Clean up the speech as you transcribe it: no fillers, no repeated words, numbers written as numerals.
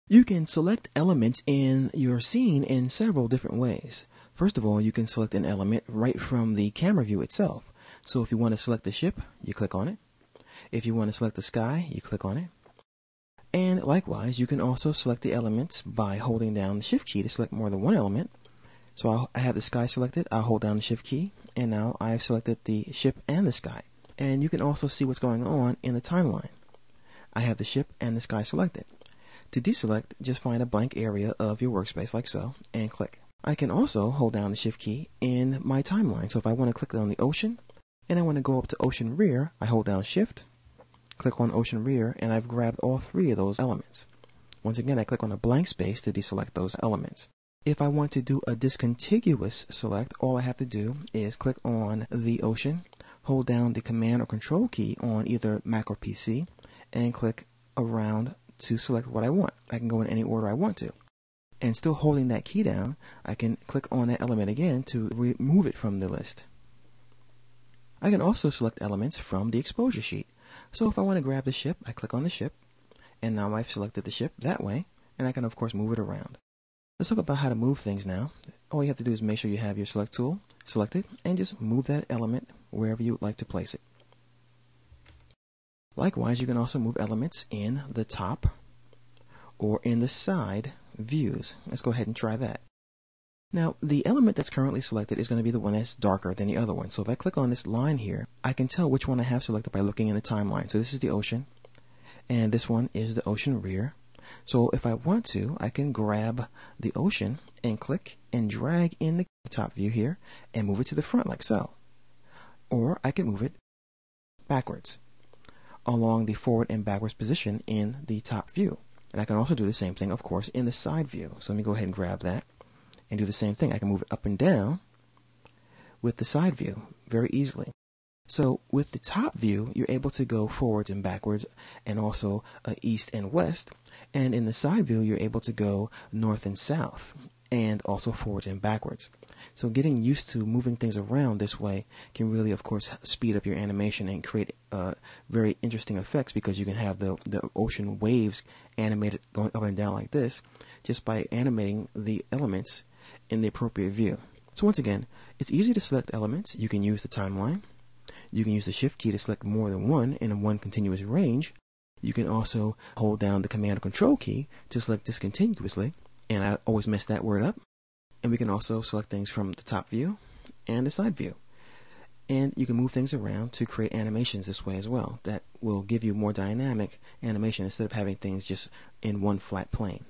You can select elements in your scene in several different ways. First of all, you can select an element right from the camera view itself. So if you want to select the ship, you click on it. If you want to select the sky, you click on it. And likewise, you can also select the elements by holding down the Shift key to select more than one element. So I have the sky selected, I'll hold down the Shift key, and now I've selected the ship and the sky. And you can also see what's going on in the timeline. I have the ship and the sky selected. To deselect, just find a blank area of your workspace like so, and click. I can also hold down the Shift key in my timeline. So if I want to click on the ocean, and I want to go up to ocean rear, I hold down Shift, click on ocean rear, and I've grabbed all three of those elements. Once again, I click on a blank space to deselect those elements. If I want to do a discontiguous select, all I have to do is click on the ocean, hold down the Command or Control key on either Mac or PC, and click around to select what I want. I can go in any order I want to. And still holding that key down, I can click on that element again to remove it from the list. I can also select elements from the exposure sheet. So if I want to grab the ship, I click on the ship, and now I've selected the ship that way, and I can of course move it around. Let's talk about how to move things now. All you have to do is make sure you have your select tool selected, and just move that element wherever you would like to place it. Likewise, you can also move elements in the top or in the side views. Let's go ahead and try that. Now, the element that's currently selected is going to be the one that's darker than the other one. So if I click on this line here, I can tell which one I have selected by looking in the timeline. So this is the ocean, and this one is the ocean rear. So if I want to, I can grab the ocean and click and drag in the top view here and move it to the front like so. Or I can move it backwards along the forward and backwards position in the top view. And I can also do the same thing, of course, in the side view. So let me go ahead and grab that and do the same thing. I can move it up and down with the side view very easily. So with the top view, you're able to go forwards and backwards, and also east and west. And in the side view, you're able to go north and south, and also forwards and backwards. So getting used to moving things around this way can really, of course, speed up your animation and create very interesting effects, because you can have the ocean waves animated going up and down like this just by animating the elements in the appropriate view. So once again, it's easy to select elements. You can use the timeline. You can use the Shift key to select more than one in one continuous range. You can also hold down the Command or Control key to select discontinuously, and I always mess that word up. And we can also select things from the top view and the side view. And you can move things around to create animations this way as well. That will give you more dynamic animation instead of having things just in one flat plane.